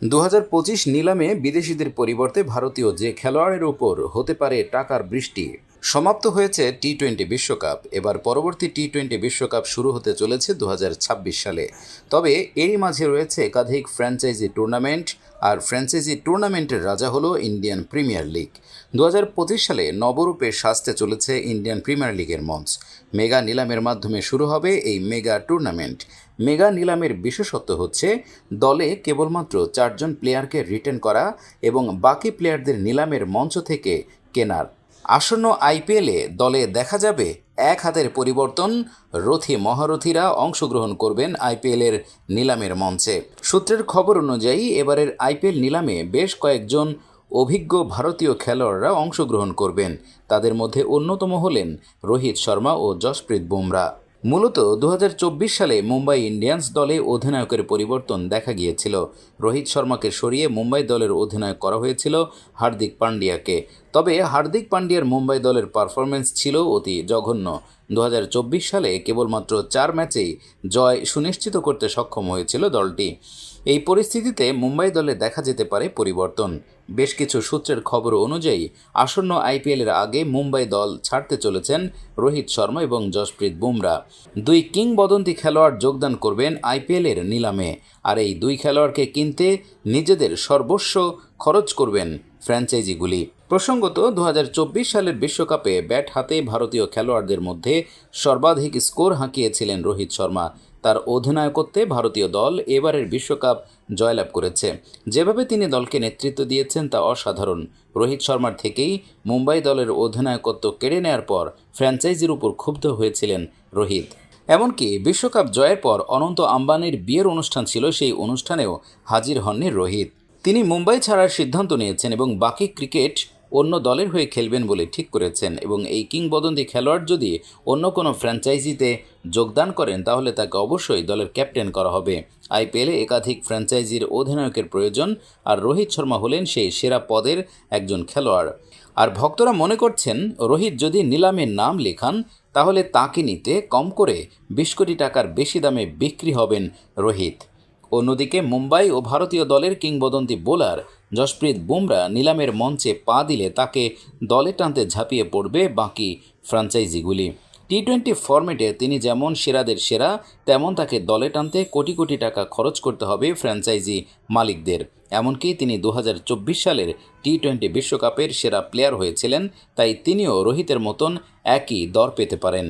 ২০২৫ নিলামে বিদেশিদের পরিবর্তে ভারতীয় যে খেলোয়াড়ের ওপর হতে পারে টাকার বৃষ্টি। সমাপ্ত হয়েছে টি-20 বিশ্বকাপ। এবার পরবর্তী টি-20 বিশ্বকাপ শুরু হতে চলেছে ২০২৬ সালে। তবে এরই মাঝে রয়েছে একাধিক ফ্র্যাঞ্চাইজি টুর্নামেন্ট, আর ফ্র্যাঞ্চাইজি টুর্নামেন্টের রাজা হলো ইন্ডিয়ান প্রিমিয়ার লিগ। ২০২৫ সালে নবরূপে সাজতে চলেছে ইন্ডিয়ান প্রিমিয়ার লিগের মঞ্চ। মেগা নিলামের মাধ্যমে শুরু হবে এই মেগা টুর্নামেন্ট। মেগা নিলামের বিশেষত্ব হচ্ছে দলে কেবলমাত্র 4জন প্লেয়ারকে রিটেন করা এবং বাকি প্লেয়ারদের নিলামের মঞ্চ থেকে কেনার। আসন্ন আইপিএলে দলে দেখা যাবে এক হাতের পরিবর্তন। রথী মহারথীরা অংশগ্রহণ করবেন আইপিএলের নিলামের মঞ্চে। সূত্রের খবর অনুযায়ী এবারের আইপিএল নিলামে বেশ কয়েকজন অভিজ্ঞ ভারতীয় খেলোয়াড়রা অংশগ্রহণ করবেন। তাদের মধ্যে অন্যতম হলেন রোহিত শর্মা ও জসপ্রীত বুমরা। মূলত ২০২৪ সালে মুম্বাই ইন্ডিয়ান্স দলে অধিনায়কের পরিবর্তন দেখা গিয়েছিল। রোহিত শর্মাকে সরিয়ে মুম্বাই দলের অধিনায়ক করা হয়েছিল হার্দিক পান্ডিয়াকে। তবে হার্দিক পান্ডিয়ার মুম্বাই দলের পারফরম্যান্স ছিল অতি জঘন্য। ২০২৪ সালে কেবলমাত্র 4 ম্যাচেই জয় সুনিশ্চিত করতে সক্ষম হয়েছিল দলটি। এই পরিস্থিতিতে মুম্বাই দলে দেখা যেতে পারে পরিবর্তন। বেশ কিছু সূত্রের খবর অনুযায়ী আসন্ন আইপিএলের আগে মুম্বাই দল ছাড়তে চলেছেন রোহিত শর্মা এবং জসপ্রীত বুমরা। দুই কিংবদন্তি খেলোয়াড় যোগদান করবেন আইপিএলের নিলামে, আর এই দুই খেলোয়াড়কে কিনতে নিজেদের সর্বস্ব খরচ করবেন ফ্র্যাঞ্চাইজিগুলি। প্রসঙ্গত ২০২৪ সালের বিশ্বকাপে ব্যাট হাতে ভারতীয় খেলোয়াড়দের মধ্যে সর্বাধিক স্কোর হাঁকিয়েছিলেন রোহিত শর্মা। তার অধিনায়কত্বে ভারতীয় দল এবারের বিশ্বকাপ জয়লাভ করেছে। যেভাবে তিনি দলকে নেতৃত্ব দিয়েছেন তা অসাধারণ। রোহিত শর্মার থেকেই মুম্বাই দলের অধিনায়কত্ব কেড়ে নেওয়ার পর ফ্র্যাঞ্চাইজির উপর ক্ষুব্ধ হয়েছিলেন রোহিত। এমনকি বিশ্বকাপ জয়ের পর অনন্ত আম্বানির বিয়ের অনুষ্ঠান ছিল, সেই অনুষ্ঠানেও হাজির হননি রোহিত। তিনি মুম্বাই ছাড়ার সিদ্ধান্ত নিয়েছেন এবং বাকি ক্রিকেট অন্য দলের হয়ে খেলবেন বলে ঠিক করেছেন। এবং এই কিংবদন্তি খেলোয়াড় যদি অন্য কোনো ফ্র্যাঞ্চাইজিতে যোগদান করেন তাহলে তাকে অবশ্যই দলের ক্যাপ্টেন করা হবে। আইপিএলে একাধিক ফ্র্যাঞ্চাইজির অধিনায়কের প্রয়োজন, আর রোহিত শর্মা হলেন সেই সেরা পদের একজন খেলোয়াড়। আর ভক্তরা মনে করছেন রোহিত যদি নিলামে নাম লেখান তাহলে তাকে নিতে কম করে 20 কোটি টাকার বেশি দামে বিক্রি হবেন রোহিত। অন্যদিকে মুম্বাই ও ভারতীয় দলের কিংবদন্তি বোলার জসপ্রীত বুমরা নিলামের মঞ্চে পা দিলে তাকে দলে টানতে ঝাঁপিয়ে পড়বে বাকি ফ্র্যাঞ্চাইজিগুলি। টি-20 ফরম্যাটে তিনি যেমন সেরাদের সেরা, তেমন তাকে দলে টানতে কোটি কোটি টাকা খরচ করতে হবে ফ্র্যাঞ্চাইজি মালিকদের। এমনকি তিনি ২০২৪ সালের টি-20 বিশ্বকাপের সেরা প্লেয়ার হয়েছিলেন, তাই তিনিও রোহিতের মতন একই দর পেতে পারেন।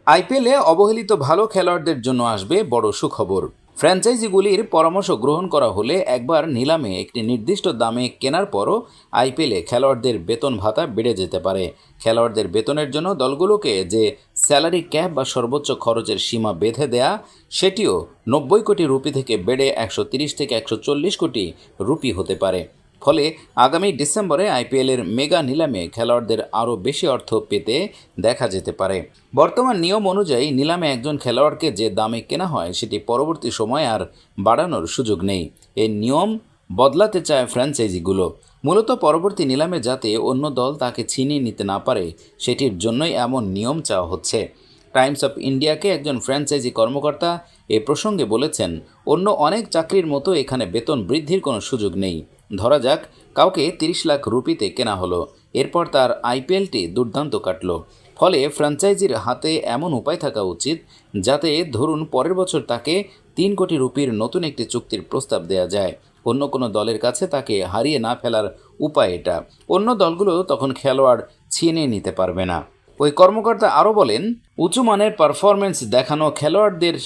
আইপিএলে অবহেলিত ভালো খেলোয়াড়দের জন্য আসবে বড় সুখবর। ফ্র্যাঞ্চাইজিগুলির পরামর্শ গ্রহণ করা হলে একবার নিলামে একটি নির্দিষ্ট দামে কেনার পরও আইপিএলে খেলোয়াড়দের বেতন ভাতা বেড়ে যেতে পারে। খেলোয়াড়দের বেতনের জন্য দলগুলোকে যে স্যালারি ক্যাপ বা সর্বোচ্চ খরচের সীমা বেঁধে দেয়া, সেটিও ৯০ কোটি রুপি থেকে বেড়ে ১৩০ থেকে ১৪০ কোটি রুপি হতে পারে। ফলে আগামী ডিসেম্বরে আইপিএলের মেগা নিলামে খেলোয়াড়দের আরও বেশি অর্থ পেতে দেখা যেতে পারে। বর্তমান নিয়ম অনুযায়ী নিলামে একজন খেলোয়াড়কে যে দামে কেনা হয় সেটি পরবর্তী সময় আর বাড়ানোর সুযোগ নেই। এই নিয়ম বদলাতে চায় ফ্র্যাঞ্চাইজিগুলো। মূলত পরবর্তী নিলামে যাতে অন্য দল তাকে ছিনিয়ে নিতে না পারে সেটির জন্যই এমন নিয়ম চাওয়া হচ্ছে। টাইমস অফ ইন্ডিয়াকে একজন ফ্র্যাঞ্চাইজি কর্মকর্তা এ প্রসঙ্গে বলেছেন, অন্য অনেক চাকরির মতো এখানে বেতন বৃদ্ধির কোনো সুযোগ নেই। ধরা যাক কাউকে ৩০ লাখ রুপিতে কেনা হলো, এরপর তার আইপিএলটি দুর্দান্ত কাটল। ফলে ফ্র্যাঞ্চাইজির হাতে এমন উপায় থাকা উচিত যাতে ধরুন পরের বছর তাকে ৩ কোটি রুপির নতুন একটি চুক্তির প্রস্তাব দেওয়া যায়। অন্য কোনো দলের কাছে তাকে হারিয়ে না ফেলার উপায় এটা। অন্য দলগুলো তখন খেলোয়াড় ছিনিয়ে নিতে পারবে না। ওই কর্মকর্তা আরও বলেন, উঁচু মানের পারফরম্যান্স দেখানো খেলোয়াড়দের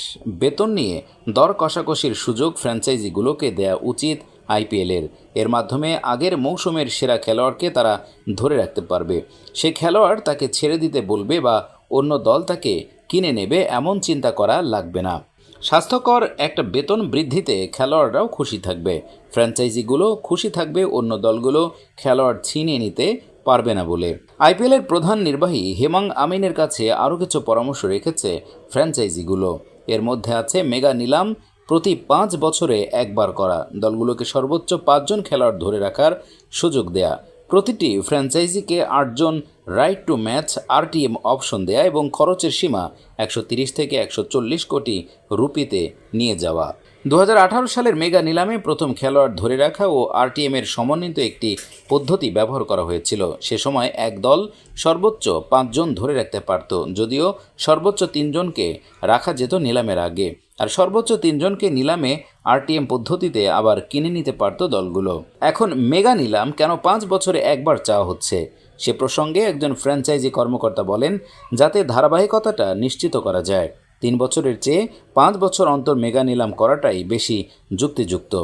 বেতন নিয়ে দর কষাকষির সুযোগ ফ্র্যাঞ্চাইজিগুলোকে দেওয়া উচিত আইপিএলের। এর মাধ্যমে আগের মৌসুমের সেরা খেলোয়াড়কে তারা ধরে রাখতে পারবে। সে খেলোয়াড় তাকে ছেড়ে দিতে বলবে বা অন্য দল তাকে কিনে নেবে এমন চিন্তা করা লাগবে না। স্বাস্থ্যকর একটা বেতন বৃদ্ধিতে খেলোয়াড়রাও খুশি থাকবে, ফ্র্যাঞ্চাইজিগুলো খুশি থাকবে অন্য দলগুলো খেলোয়াড় ছিনিয়ে নিতে পারবে না বলে। আইপিএলের প্রধান নির্বাহী হেমাং আমিনের কাছে আরও কিছু পরামর্শ রেখেছে ফ্র্যাঞ্চাইজিগুলো। এর মধ্যে আছে মেগা নিলাম প্রতি ৫ বছরে একবার করা, দলগুলোকে সর্বোচ্চ ৫ জন খেলোয়াড় ধরে রাখার সুযোগ দেয়া, প্রতিটি ফ্র্যাঞ্চাইজিকে ৮ জন right to match RTM option দেয়া এবং খরচের সীমা ১৩০ থেকে ১৪০ কোটি রুপিতে নিয়ে যাওয়া। সালের মেগা নিলামে প্রথম খেলোয়াড় ধরে রাখা ও আরটিএম এর সমন্বিত একটি পদ্ধতি ব্যবহার করা হয়েছিল। সে সময় এক দল সর্বোচ্চ 5 জন ধরে রাখতে পারত, যদিও সর্বোচ্চ 3 জনকে রাখা যেত নিলামের আগে, আর সর্বোচ্চ 3 জনকে নিলামে আরটিএম পদ্ধতিতে আবার কিনে নিতে পারত দলগুলো। এখন মেগা নিলাম কেন 5 বছরে একবার চাওয়া হচ্ছে সে প্রসঙ্গে একজন ফ্র্যাঞ্চাইজি কর্মকর্তা বলেন, যাতে ধারাবাহিকতাটা নিশ্চিত করা যায়। 3 বছরের চেয়ে 5 বছর অন্তর মেগা নিলাম করাটাই বেশি যুক্তিযুক্ত।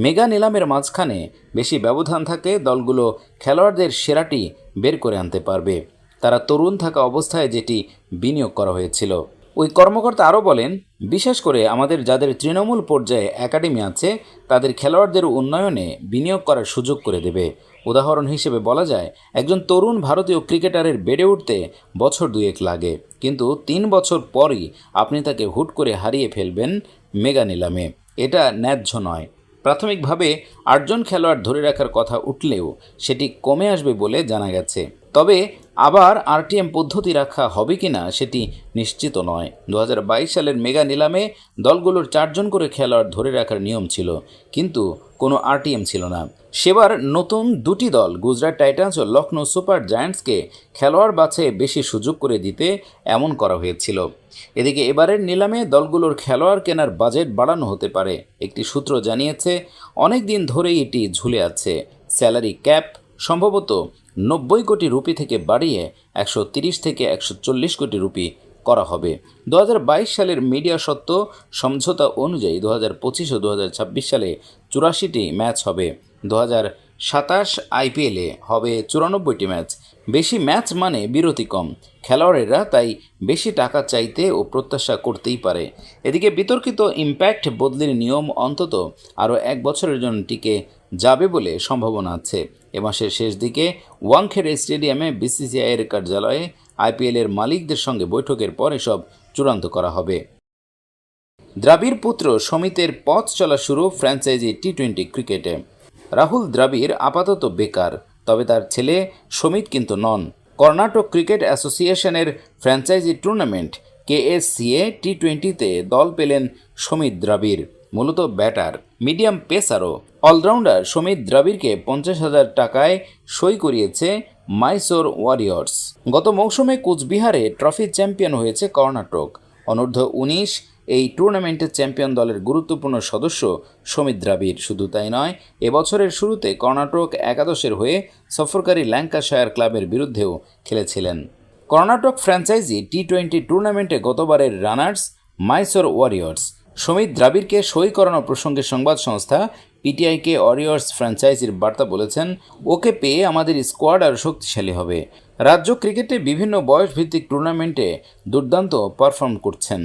মেগা নিলামের মাঝখানে বেশি ব্যবধান থাকলে দলগুলো খেলোয়াড়দের সেরাটি বের করে আনতে পারবে, তারা তরুণ থাকা অবস্থায় যেটি বিনিয়োগ করা হয়েছিল। ওই কর্মকর্তা আরও বলেন, বিশেষ করে আমাদের যাদের তৃণমূল পর্যায়ে একাডেমি আছে তাদের খেলোয়াড়দের উন্নয়নে বিনিয়োগ করার সুযোগ করে দেবে। উদাহরণ হিসেবে বলা যায়, একজন তরুণ ভারতীয় ক্রিকেটারের বেড়ে উঠতে বছর 2 লাগে, কিন্তু 3 বছর পরই আপনি তাকে হুট করে হারিয়ে ফেলবেন মেগা নিলামে। এটা ন্যায্য নয়। প্রাথমিকভাবে 8 জন খেলোয়াড় ধরে রাখার কথা উঠলেও সেটি কমে আসবে বলে জানা গেছে। তবে আবার আরটিএম পদ্ধতি রাখা হবে কিনা সেটি নিশ্চিত নয়। 2022 সালের মেগা নিলামে দলগুলোর 4 জন করে খেলোয়াড় ধরে রাখার নিয়ম ছিল, কিন্তু কোনো আরটিএম ছিল না। সেবার নতুন 2টি দল গুজরাট টাইটান্স ও লখনৌ সুপার জায়ান্টসকে খেলোয়াড় বাছাইয়ে বেশি সুযোগ করে দিতে এমন করা হয়েছিল। এদিকে এবারের নিলামে দলগুলোর খেলোয়াড় কেনার বাজেট বাড়ানো হতে পারে। একটি সূত্র জানিয়েছে, অনেক দিন ধরেই এটি ঝুলে আছে। স্যালারি ক্যাপ সম্ভবত 90 কোটি রুপি থেকে বাড়িয়ে 130 থেকে 140 কোটি রুপি করা হবে। 2022 সালের মিডিয়া সত্ত্ব সমঝোতা অনুযায়ী 2025 ও 2026 সালে 84টি ম্যাচ হবে। 2027 আইপিএলে হবে 94টি ম্যাচ। বেশি ম্যাচ মানে বিরতি কম, খেলোয়াড়েরা তাই বেশি টাকা চাইতে ও প্রত্যাশা করতেই পারে। এদিকে বিতর্কিত ইম্প্যাক্ট বদলির নিয়ম অন্তত আরও 1 বছরের জন্য টিকে যাবে বলে সম্ভাবনা আছে। এ মাসের শেষ দিকে ওয়াংখেড়ে স্টেডিয়ামে বিসিসিআইয়ের কার্যালয়ে আইপিএলের মালিকদের সঙ্গে বৈঠকের পর এসব চূড়ান্ত করা হবে। দ্রাবিড় পুত্র সমিতের পথ চলা শুরু ফ্র্যাঞ্চাইজি টি-20 ক্রিকেটে। রাহুল দ্রাবিড় আপাতত বেকার, তবে তার ছেলে সমিত কিন্তু নন। কর্ণাটক ক্রিকেট অ্যাসোসিয়েশনের ফ্র্যাঞ্চাইজি টুর্নামেন্ট কেএসসিএ টি-20তে দল পেলেন সমিত দ্রাবিড়। মূলত ব্যাটার, মিডিয়াম পেসারও অলরাউন্ডার সমিত দ্রাবিড়কে 50,000 টাকায় সই করিয়েছে মাইসোর ওয়ারিয়র্স। গত মৌসুমে কোচবিহারে ট্রফি চ্যাম্পিয়ন হয়েছে কর্ণাটক। অনূর্ধ্ব-19 এই টুর্নামেন্টের চ্যাম্পিয়ন দলের গুরুত্বপূর্ণ সদস্য সমিত দ্রাবিড়। শুধু তাই নয়, এবছরের শুরুতে কর্ণাটক একাদশের হয়ে সফরকারী ল্যাঙ্কাশায়ার ক্লাবের বিরুদ্ধেও খেলেছিলেন। কর্ণাটক ফ্র্যাঞ্চাইজি টি-20 টুর্নামেন্টে গতবারের রানার্স মাইসোর ওয়ারিয়র্স। সমিত দ্রাবিড়কে সই করানো প্রসঙ্গে সংবাদ সংস্থা পিটিআইকে ওয়ারিয়র্স ফ্র্যাঞ্চাইজির বার্তা বলেছেন, ওকে পেয়ে আমাদের স্কোয়াড আরও শক্তিশালী হবে। রাজ্য ক্রিকেটে বিভিন্ন বয়সভিত্তিক টুর্নামেন্টে দুর্দান্ত পারফর্ম করছেন।